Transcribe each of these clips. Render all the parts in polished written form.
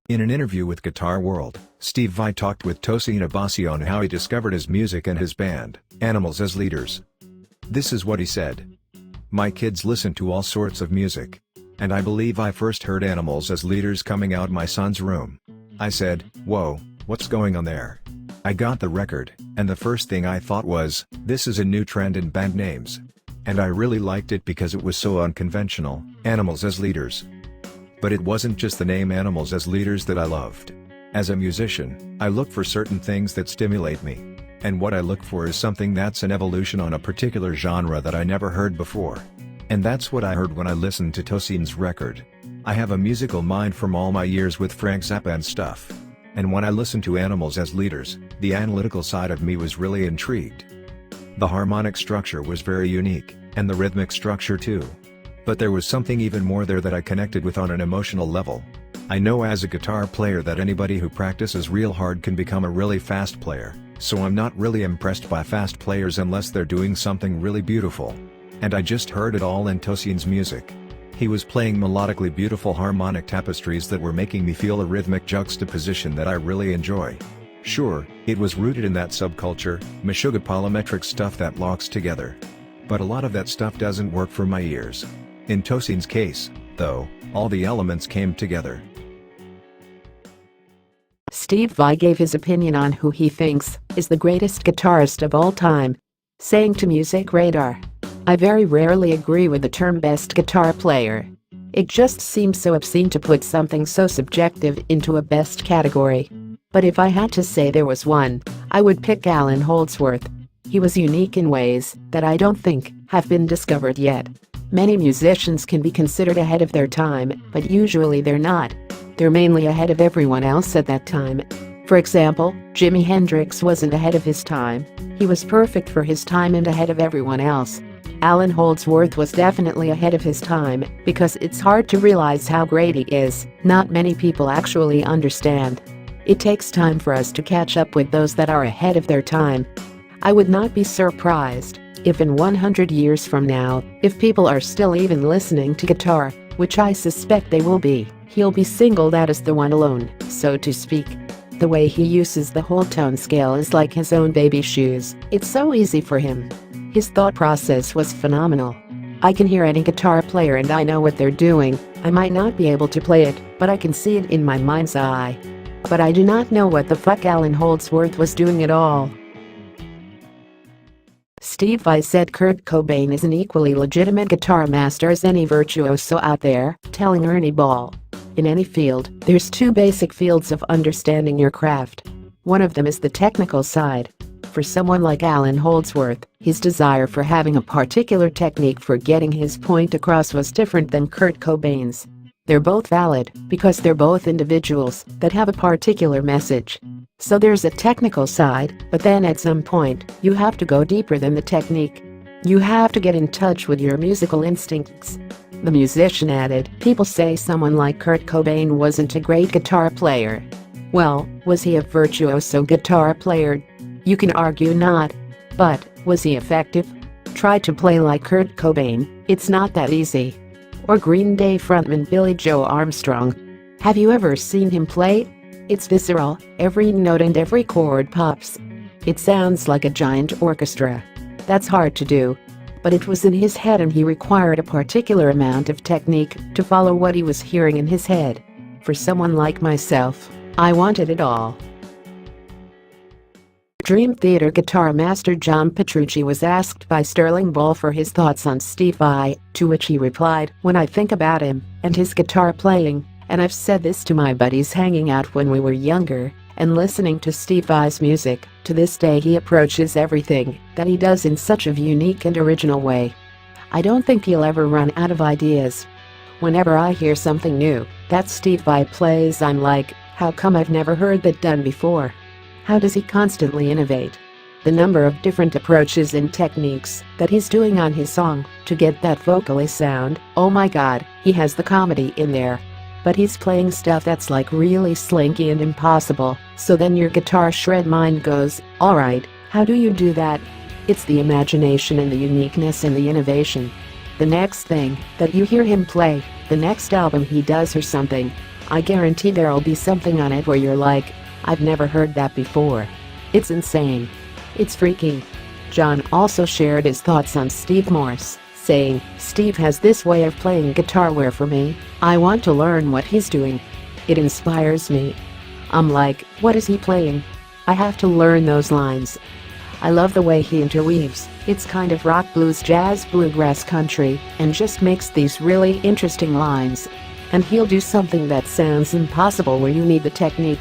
In an interview with Guitar World, Steve Vai talked with Tosin Abasi on how he discovered his music and his band, Animals as leaders. This is what he said. "My kids listen to all sorts of music. And I believe I first heard Animals as leaders coming out my son's room. I said, whoa, what's going on there? I got the record, and the first thing I thought was, this is a new trend in band names. And I really liked it because it was so unconventional, Animals as leaders. But it wasn't just the name Animals as leaders that I loved. As a musician, I look for certain things that stimulate me. And what I look for is something that's an evolution on a particular genre that I never heard before. And that's what I heard when I listened to Tosin's record. I have a musical mind from all my years with Frank Zappa and stuff. And when I listened to Animals as leaders, the analytical side of me was really intrigued. The harmonic structure was very unique, and the rhythmic structure too. But there was something even more there that I connected with on an emotional level. I know as a guitar player that anybody who practices real hard can become a really fast player, so I'm not really impressed by fast players unless they're doing something really beautiful. And I just heard it all in Tosin's music. He was playing melodically beautiful harmonic tapestries that were making me feel a rhythmic juxtaposition that I really enjoy. Sure, it was rooted in that subculture, Meshuggah polymetric stuff that locks together. But a lot of that stuff doesn't work for my ears. In Tosin's case, though, all the elements came together. Steve Vai gave his opinion on who he thinks is the greatest guitarist of all time, saying to Music Radar, "I very rarely agree with the term best guitar player. It just seems so obscene to put something so subjective into a best category. But if I had to say there was one, I would pick Allan Holdsworth. He was unique in ways that I don't think have been discovered yet. Many musicians can be considered ahead of their time, but usually they're not. They're mainly ahead of everyone else at that time. For example, Jimi Hendrix wasn't ahead of his time. He was perfect for his time and ahead of everyone else. Allan Holdsworth was definitely ahead of his time because it's hard to realize how great he is. Not many people actually understand. It takes time for us to catch up with those that are ahead of their time. I would not be surprised if in 100 years from now, if people are still even listening to guitar, which I suspect they will be, he'll be singled out as the one alone, so to speak. The way he uses the whole tone scale is like his own baby shoes. It's so easy for him. His thought process was phenomenal. I can hear any guitar player and I know what they're doing. I might not be able to play it, but I can see it in my mind's eye. But I do not know what the fuck Allan Holdsworth was doing at all." Steve Vai said Kurt Cobain is an equally legitimate guitar master as any virtuoso out there, telling Ernie Ball, "In any field, there's two basic fields of understanding your craft. One of them is the technical side. For someone like Allan Holdsworth, his desire for having a particular technique for getting his point across was different than Kurt Cobain's. They're both valid because they're both individuals that have a particular message. So there's a technical side, but then at some point, you have to go deeper than the technique. You have to get in touch with your musical instincts." The musician added, "People say someone like Kurt Cobain wasn't a great guitar player. Well, was he a virtuoso guitar player? You can argue not. But, was he effective? Try to play like Kurt Cobain, it's not that easy. Or Green Day frontman Billy Joe Armstrong. Have you ever seen him play? It's visceral, every note and every chord pops. It sounds like a giant orchestra. That's hard to do. But it was in his head and he required a particular amount of technique to follow what he was hearing in his head. For someone like myself, I wanted it all." Dream Theater guitar master John Petrucci was asked by Sterling Ball for his thoughts on Steve Vai, to which he replied, "When I think about him and his guitar playing, and I've said this to my buddies hanging out when we were younger, and listening to Steve Vai's music, to this day he approaches everything that he does in such a unique and original way. I don't think he'll ever run out of ideas. Whenever I hear something new that Steve Vai plays, I'm like, how come I've never heard that done before? How does he constantly innovate? The number of different approaches and techniques that he's doing on his song to get that vocally sound, oh my god, he has the comedy in there. But he's playing stuff that's like really slinky and impossible, so then your guitar shred mind goes, alright, how do you do that? It's the imagination and the uniqueness and the innovation. The next thing that you hear him play, the next album he does or something, I guarantee there'll be something on it where you're like, I've never heard that before. It's insane. It's freaky. John also shared his thoughts on Steve Morse, saying, Steve has this way of playing guitar where for me, I want to learn what he's doing. It inspires me. I'm like, what is he playing? I have to learn those lines. I love the way he interweaves. It's kind of rock, blues, jazz, bluegrass, country, and just makes these really interesting lines. And he'll do something that sounds impossible where you need the technique.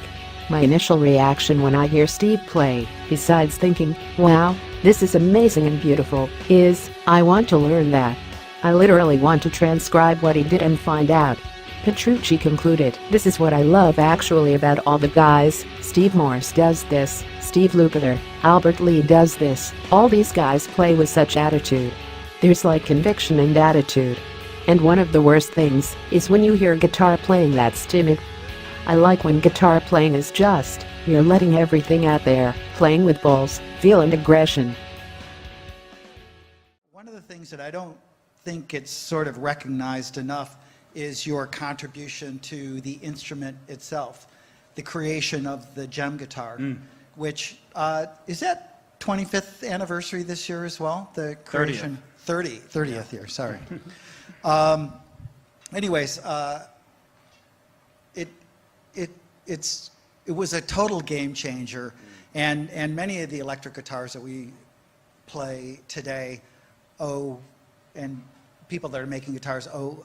My initial reaction when I hear Steve play, besides thinking, wow, this is amazing and beautiful, is, I want to learn that. I literally want to transcribe what he did and find out. Petrucci concluded, this is what I love actually about all the guys. Steve Morse does this, Steve Lukather, Albert Lee does this. All these guys play with such attitude. There's like conviction and attitude. And one of the worst things is when you hear guitar playing that's timid. I like when guitar playing is just, you're letting everything out there, playing with balls, feel and aggression. One of the things that I don't think it's sort of recognized enough is your contribution to the instrument itself, the creation of the Djent guitar, which is that 25th anniversary this year as well? The creation 30th year, sorry. Anyways, it was a total game changer, and many of the electric guitars that we play today and people that are making guitars owe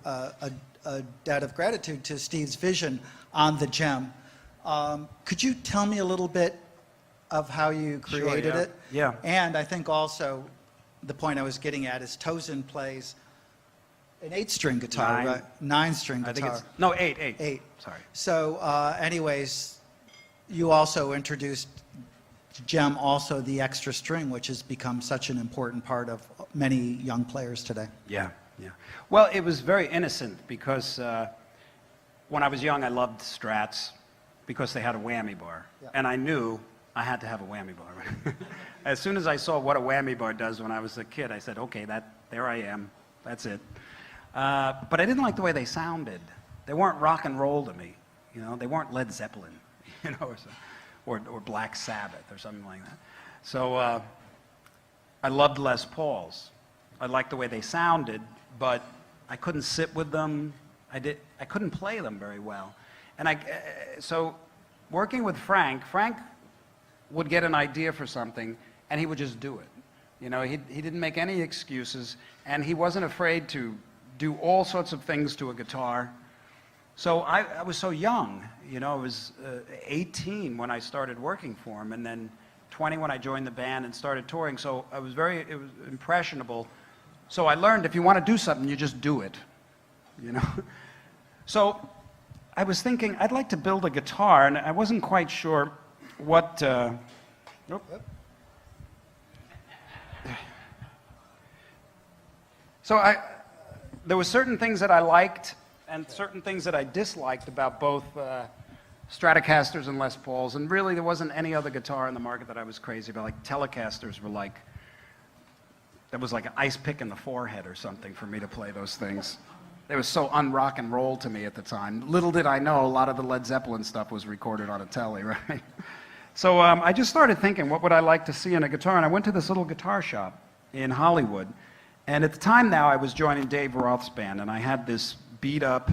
a debt of gratitude to Steve's vision on the Djent. Could you tell me a little bit of how you created it? Yeah. And I think also the point I was getting at is Tosin plays an 8-string guitar, right? 9-string guitar. I think it's, no, 8. 8. Sorry. So anyways, you also introduced Djent, also the extra string, which has become such an important part of many young players today. Yeah. Well, it was very innocent because when I was young, I loved Strats because they had a whammy bar. Yeah. And I knew I had to have a whammy bar. Right? As soon as I saw what a whammy bar does when I was a kid, I said, okay, there I am. That's it. But I didn't like the way they sounded. They weren't rock and roll to me. You know, they weren't Led Zeppelin, you know, or Black Sabbath or something like that. So I loved Les Pauls. I liked the way they sounded, but I couldn't sit with them. I couldn't play them very well. And so working with Frank would get an idea for something, and he would just do it. You know, he didn't make any excuses, and he wasn't afraid to do all sorts of things to a guitar. So I was so young, you know, I was 18 when I started working for him, and then 20 when I joined the band and started touring. So it was impressionable. So I learned if you want to do something, you just do it, you know. So I was thinking I'd like to build a guitar, and I wasn't quite sure what. So there were certain things that I liked and certain things that I disliked about both Stratocasters and Les Pauls, and really there wasn't any other guitar in the market that I was crazy about. Like Telecasters were like, that was like an ice pick in the forehead or something for me to play those things. They were so un-rock and roll to me at the time. Little did I know a lot of the Led Zeppelin stuff was recorded on a telly, right? So I just started thinking, what would I like to see in a guitar? And I went to this little guitar shop in Hollywood. And at the time now, I was joining Dave Roth's band, and I had this beat-up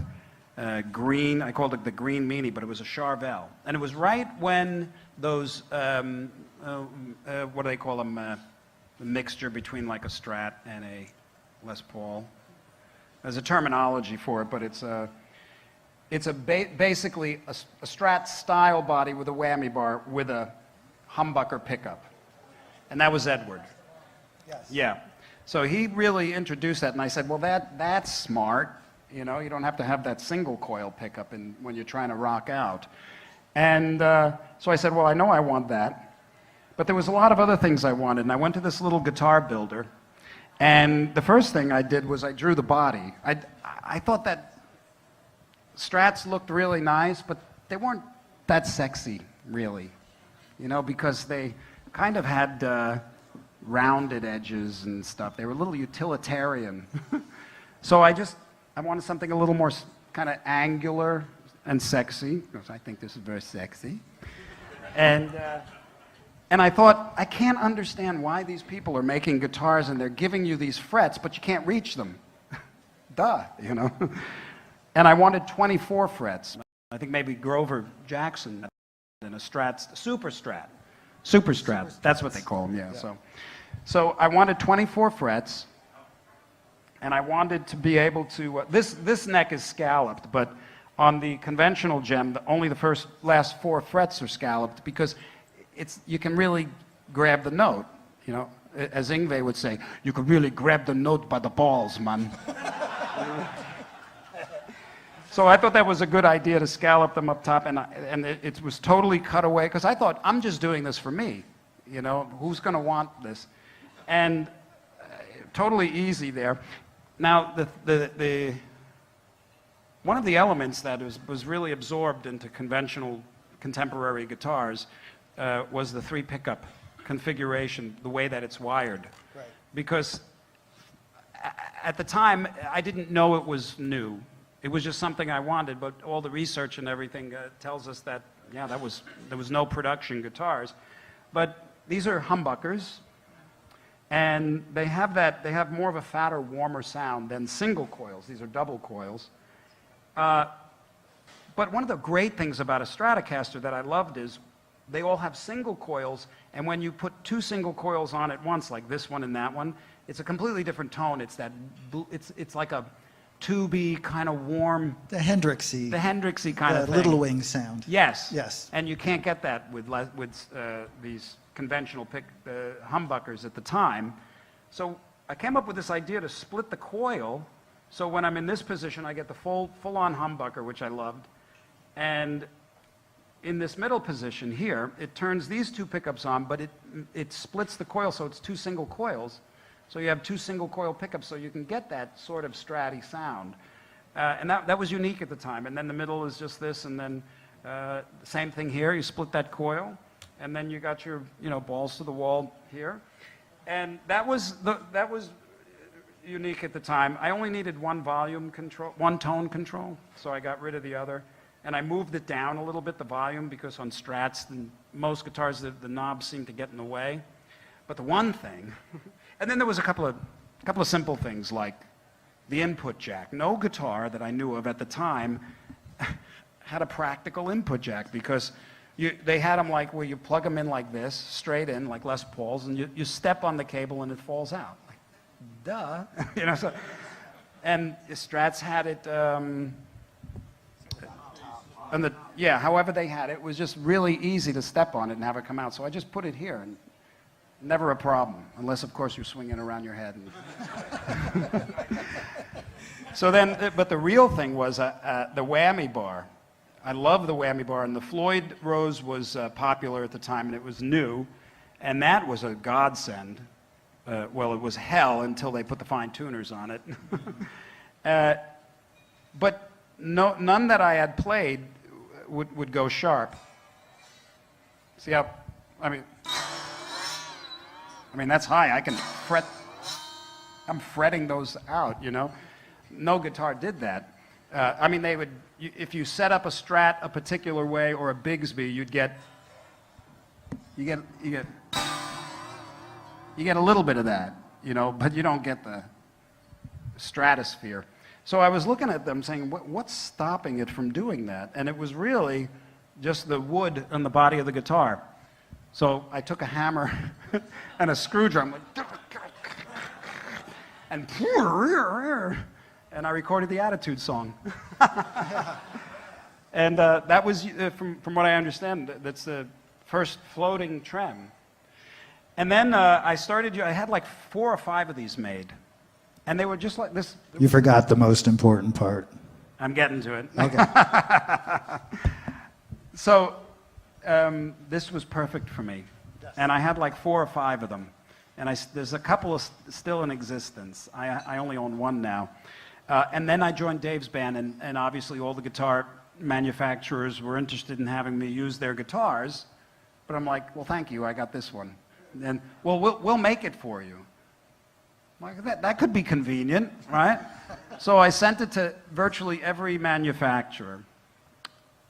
green, I called it the Green Meanie, but it was a Charvel. And it was right when those, what do they call them, the mixture between like a Strat and a Les Paul. There's a terminology for it, but it's basically a Strat style body with a whammy bar with a humbucker pickup. And that was Edward. Yes. Yeah. So he really introduced that, and I said, well, that's smart. You know, you don't have to have that single coil pickup when you're trying to rock out. And so I said, well, I know I want that. But there was a lot of other things I wanted, and I went to this little guitar builder, and the first thing I did was I drew the body. I thought that Strats looked really nice, but they weren't that sexy, really, you know, because they kind of had rounded edges and stuff. They were a little utilitarian. So I wanted something a little more kind of angular, and sexy, because I think this is very sexy. And I thought, I can't understand why these people are making guitars and they're giving you these frets, but you can't reach them. Duh, you know. And I wanted 24 frets. I think maybe Grover Jackson in a Strat, Super Strat. That's what they call them, yeah. So I wanted 24 frets, and I wanted to be able to, this neck is scalloped, but on the conventional Djent, only the last 4 frets are scalloped because you can really grab the note, you know. As Yngwie would say, you could really grab the note by the balls, man. So I thought that was a good idea to scallop them up top, and it was totally cut away, because I thought, I'm just doing this for me, you know, who's going to want this? And totally easy there. Now, one of the elements that was really absorbed into conventional contemporary guitars was the 3 pickup configuration, the way that it's wired. Right. Because at the time, I didn't know it was new. It was just something I wanted, but all the research and everything tells us that, yeah, there was no production guitars. But these are humbuckers, and they have more of a fatter, warmer sound than single coils. These are double coils. But one of the great things about a Stratocaster that I loved is they all have single coils, and when you put 2 single coils on at once, like this one and that one, it's a completely different tone. It's like a tubey, kind of warm. The Hendrixy kind of thing. The Little Wing sound. Yes. Yes. And you can't get that with these conventional humbuckers at the time. So I came up with this idea to split the coil, so when I'm in this position, I get the full-on humbucker, which I loved. And in this middle position here, it turns these 2 pickups on, but it splits the coil, so it's 2 single coils. So you have 2 single coil pickups, so you can get that sort of stratty sound. And that was unique at the time. And then the middle is just this, and then the same thing here. You split that coil, and then you got your, you know, balls to the wall here. And that was unique at the time. I only needed one tone control, so I got rid of the other. And I moved it down a little bit, the volume, because on Strats, most guitars, the knobs seem to get in the way. But the one thing, and then there was a couple of simple things, like the input jack. No guitar that I knew of at the time had a practical input jack, because they had them like where you plug them in like this, straight in, like Les Pauls, and you step on the cable and it falls out. Like, duh. You know, so, and Strats had it, however they had it, it was just really easy to step on it and have it come out. So I just put it here, and never a problem, unless, of course, you're swinging around your head. So then, but the real thing was the whammy bar. I love the whammy bar, and the Floyd Rose was popular at the time, and it was new, and that was a godsend. Well, it was hell until they put the fine tuners on it. But none that I had played would go sharp. See how, I mean, that's high. I can fret. I'm fretting those out, you know. No guitar did that. I mean, if you set up a Strat a particular way, or a Bigsby, you get a little bit of that, you know, but you don't get the stratosphere. So I was looking at them saying, what's stopping it from doing that? And it was really just the wood on the body of the guitar. So I took a hammer and a screwdriver, and I recorded the Attitude song. And that was, from what I understand, that's the first floating trem. And then I had like 4 or 5 of these made. And they were just like this. You forgot the most important part. I'm getting to it. Okay. So this was perfect for me. And I had like 4 or 5 of them. And there's a couple still in existence. I only own 1 now. And then I joined Dave's band, and obviously all the guitar manufacturers were interested in having me use their guitars. But I'm like, well, thank you, I got this one. And, well, we'll make it for you. Like, that could be convenient, right? So I sent it to virtually every manufacturer.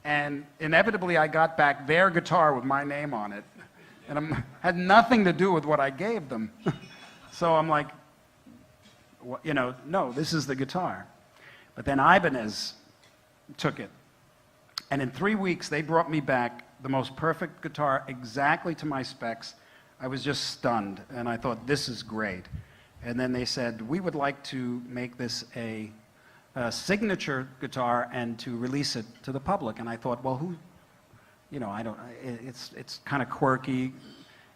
And inevitably, I got back their guitar with my name on it. And had nothing to do with what I gave them. So I'm like, you know, no, this is the guitar. But then Ibanez took it. And in 3 weeks, they brought me back the most perfect guitar exactly to my specs. I was just stunned. And I thought, this is great. And then they said, we would like to make this a signature guitar and to release it to the public. And I thought, well, who, you know, it's kind of quirky.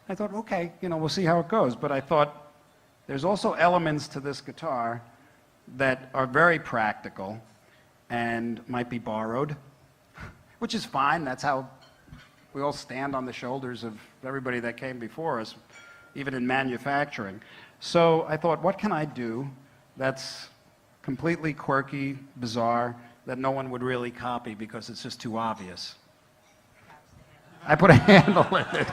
I thought, okay, you know, we'll see how it goes. But I thought, there's also elements to this guitar that are very practical and might be borrowed, which is fine. That's how we all stand on the shoulders of everybody that came before us, even in manufacturing. So I thought, what can I do that's completely quirky, bizarre, that no one would really copy because it's just too obvious? I put a handle in it.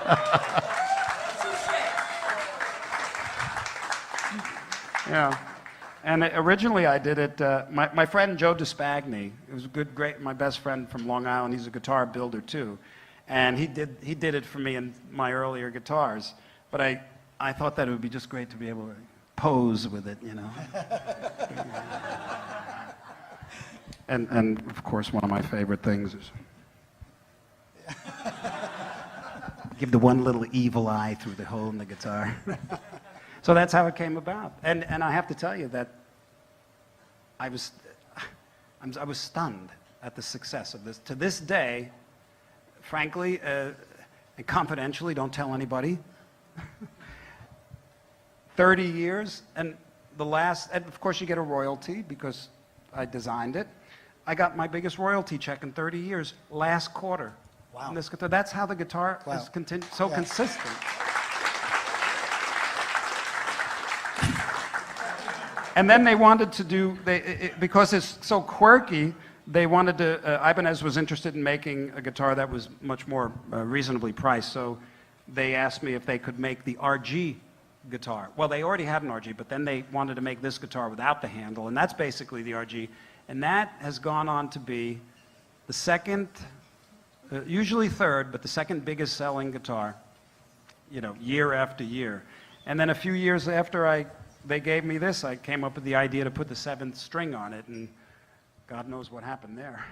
Yeah. And originally I did it, my friend Joe DeSpagni, it was a good, great, my best friend from Long Island, he's a guitar builder too. And he did it for me in my earlier guitars. But I thought that it would be just great to be able to pose with it, you know. And of course, one of my favorite things is give the one little evil eye through the hole in the guitar. So that's how it came about. And I have to tell you that I was stunned at the success of this. To this day, frankly, and confidentially, don't tell anybody, 30 years, and and of course you get a royalty because I designed it. I got my biggest royalty check in 30 years last quarter. Wow. On this guitar. That's how the guitar is so consistent. And then they wanted to do, because it's so quirky, they wanted to, Ibanez was interested in making a guitar that was much more reasonably priced, so they asked me if they could make the RG guitar. Well, they already had an RG, but then they wanted to make this guitar without the handle, and that's basically the RG. And that has gone on to be the second, usually third, but the second biggest selling guitar, you know, year after year. And then a few years after they gave me this, I came up with the idea to put the 7th string on it, and God knows what happened there.